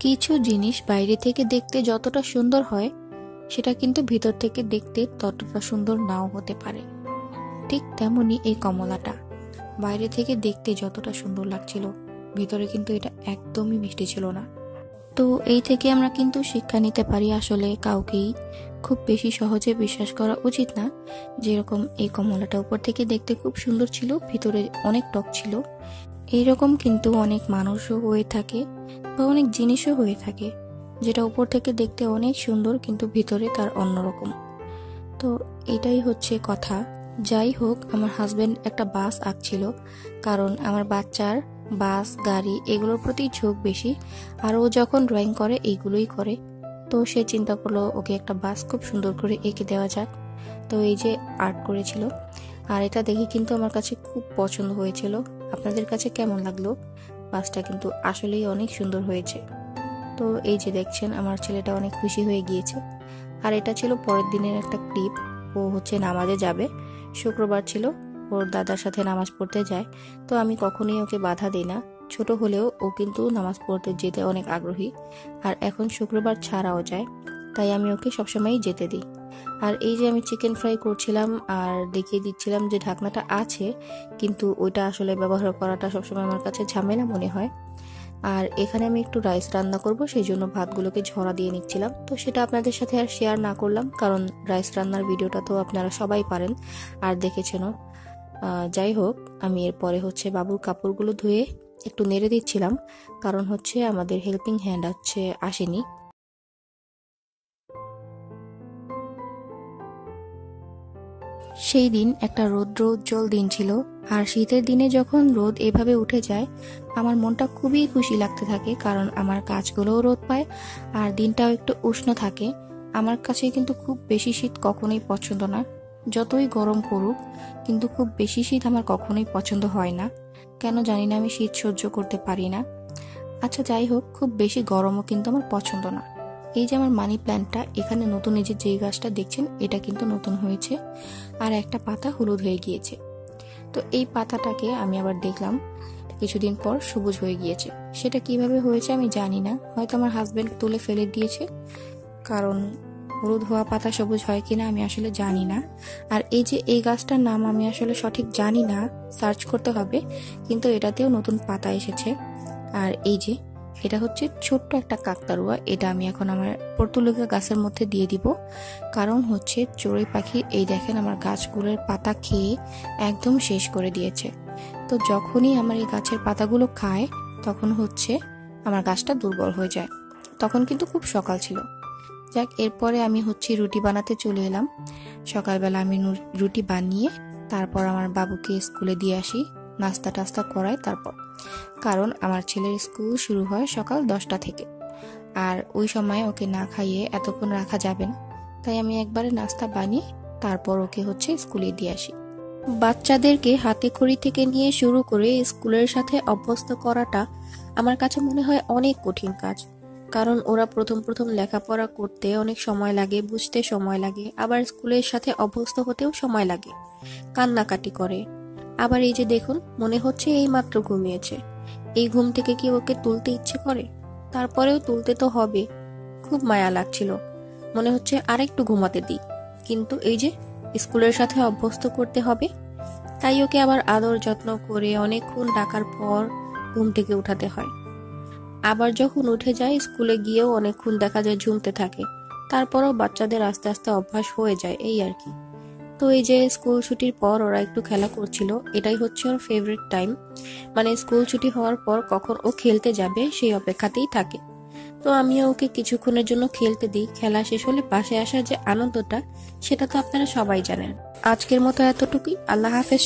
কিছু জিনিস বাইরে থেকে দেখতে যতটা সুন্দর হয় সেটা কিন্তু ভিতর থেকে দেখতে ততটা সুন্দর নাও হতে পারে। ঠিক তেমনি এই কমলাটা বাইরে থেকে দেখতে যতটা সুন্দর লাগছিল, ভিতরে কিন্তু এটা একদমই মিষ্টি ছিল না। তো এই থেকে আমরা কিন্তু শিক্ষা নিতে পারি, আসলে কাউকেই খুব বেশি সহজে বিশ্বাস করা উচিত না। যেরকম এই কমলাটা উপর থেকে দেখতে খুব সুন্দর ছিল, ভিতরে অনেক টক ছিল, এইরকম কিন্তু অনেক মানুষও হয়ে থাকে বা অনেক জিনিসও হয়ে থাকে যেটা উপর থেকে দেখতে অনেক সুন্দর কিন্তু ভিতরে তার অন্যরকম। তো এটাই হচ্ছে কথা। যাই হোক, আমার হাজবেন্ড একটা বাস আঁকছিল, কারণ আমার বাচ্চার বাস গাড়ি এগুলোর প্রতি ঝোঁক বেশি, আর ও যখন ড্রয়িং করে এইগুলোই করে। তো সে চিন্তা করলো ওকে একটা বাস খুব সুন্দর করে এঁকে দেওয়া যাক। তো এই যে আর্ট করেছিল, আর এটা দেখে কিন্তু আমার কাছে খুব পছন্দ হয়েছিল। আপনাদের কাছে কেমন লাগলো? বাসটা কিন্তু আসলেই অনেক সুন্দর হয়েছে। তো এই যে দেখছেন, আমার ছেলেটা অনেক খুশি হয়ে গিয়েছে। আর এটা ছিল পরের দিনের একটা ক্লিপ। ও হচ্ছে নামাজে যাবে, শুক্রবার ছিল, ওর দাদার সাথে নামাজ পড়তে যায়। তো আমি কখনোই ওকে বাধা দিই না, ছোট হলেও ও কিন্তু নামাজ পড়তে যেতে অনেক আগ্রহী। আর এখন শুক্রবার ছাড়াও যায়, তাই আমি ওকে সবসময়ই যেতে দিই। আর এই যে আমি চিকেন ফ্রাই করছিলাম আর দেখিয়ে দিচ্ছিলাম যে ঢাকনাটা আছে, কিন্তু ওইটা আসলে ব্যবহার করাটা সবসময় আমার কাছে ঝামেলা মনে হয়। আর এখানে আমি একটু রাইস রান্না করব, সেই জন্য ভাতগুলোকে ঝরা দিয়ে নিচ্ছিলাম। তো সেটা আপনাদের সাথে আর শেয়ার না করলাম, কারণ রাইস রান্নার ভিডিওটা তো আপনারা সবাই পারেন আর দেখেছেনও। যাই হোক, আমি এরপরে হচ্ছে বাবুর কাপড়গুলো ধুয়ে একটু নেড়ে দিচ্ছিলাম, কারণ হচ্ছে আমাদের হেল্পিং হ্যান্ড হচ্ছে আসেনি। সেই দিন একটা রৌদ্রোজ্জ্বল দিন ছিল, আর শীতের দিনে যখন রোদ এভাবে উঠে যায় আমার মনটা খুবই খুশি লাগতে থাকে, কারণ আমার গাছগুলোও রোদ পায় আর দিনটাও একটু উষ্ণ থাকে। আমার কাছে কিন্তু খুব বেশি শীত কখনোই পছন্দ না, যতই গরম পড়ুক, কিন্তু খুব বেশি শীত আমার কখনোই পছন্দ হয় না। কেন জানি না, আমি শীত সহ্য করতে পারি না। আচ্ছা যাই হোক, খুব বেশি গরমও কিন্তু আমার পছন্দ না। এই যে আমার মানি প্ল্যান্টটা, এখানে নতুন এই যে গাছটা দেখছেন, এটা কিন্তু নতুন হয়েছে আর একটা পাতা হলুদ হয়ে গিয়েছে। তো এই পাতাটাকে আমি আবার দেখলাম কিছুদিন পর সবুজ হয়ে গিয়েছে। সেটা কিভাবে হয়েছে আমি জানি না, হয়তো আমার হাজবেন্ড তুলে ফেলে দিয়েছে, কারণ হলুদ হওয়া পাতা সবুজ হয় কিনা আমি আসলে জানি না। আর এই যে এই গাছটার নাম আমি আসলে সঠিক জানি না, সার্চ করতে হবে, কিন্তু এটাতেও নতুন পাতা এসেছে। আর এই যে এটা হচ্ছে ছোট্ট একটা কাকতাড়ুয়া, এটা আমি এখন আমার পর্তুলিকা গাছের মধ্যে দিয়ে দিব, কারণ হচ্ছে চড়ুই পাখি এই দেখেন আমার গাছগুলোর পাতা খেয়ে একদম শেষ করে দিয়েছে। তো যখনই আমার এই গাছের পাতাগুলো খায় তখন হচ্ছে আমার গাছটা দুর্বল হয়ে যায়। তখন কিন্তু খুব সকাল ছিল। যাক, এরপরে আমি হচ্ছে রুটি বানাতে চলে এলাম। সকালবেলা আমি রুটি বানিয়ে তারপর আমার বাবুকে স্কুলে দিয়ে আসি, নাস্তা টাস্তা করাই তারপর, কারণ আমার ছেলের স্কুল শুরু হয় সকাল 10টা থেকে, আর ওই সময় ওকে না খাইয়ে এতক্ষণ রাখা যাবে না। তাই আমি একবারে নাস্তা বানিয়ে তারপর ওকে হচ্ছে স্কুলে দিয়ে আসি। বাচ্চাদেরকে হাতে খড়ি থেকে নিয়ে শুরু করে স্কুলের সাথে অভ্যস্ত করাটা আমার কাছে মনে হয় অনেক কঠিন কাজ, কারণ ওরা প্রথম প্রথম লেখাপড়া করতে অনেক সময় লাগে, বুঝতে সময় লাগে, আবার স্কুলের সাথে অভ্যস্ত হতেও সময় লাগে, কান্নাকাটি করে। আবার এই যে দেখুন, মনে হচ্ছে এই মাত্র ঘুমিয়েছে, এই ঘুম থেকে কি ওকে তুলতে ইচ্ছে করে? তারপরেও তুলতে তো হবে। খুব মায়া লাগছিল, মনে হচ্ছে আরেকটু ঘুমাতে দিই, কিন্তু এই যে স্কুলের সাথে অভ্যস্ত করতে হবে, তাই ওকে আবার আদর যত্ন করে অনেকক্ষণ ডাকার পর ঘুম থেকে উঠাতে হয়। আবার যখন উঠে যায় স্কুলে গিয়েও অনেকক্ষণ দেখা যায় ঝুমতে থাকে, তারপরও বাচ্চাদের আস্তে আস্তে অভ্যাস হয়ে যায়, এই আর কি। তো এই যে স্কুল ছুটির পর ওরা একটু খেলা করছিল, এটাই হচ্ছে ওর ফেভারিট টাইম, মানে স্কুল ছুটি হওয়ার পর কখন ও খেলতে যাবে সেই অপেক্ষাতেই থাকে। তো আমিও ওকে কিছুক্ষণের জন্য খেলতে দিই, খেলা শেষ হলে বাসায় আসার যে আনন্দটা সেটা তো আপনারা সবাই জানেন। আজকের মতো এতটুকুই, আল্লাহ হাফেজ।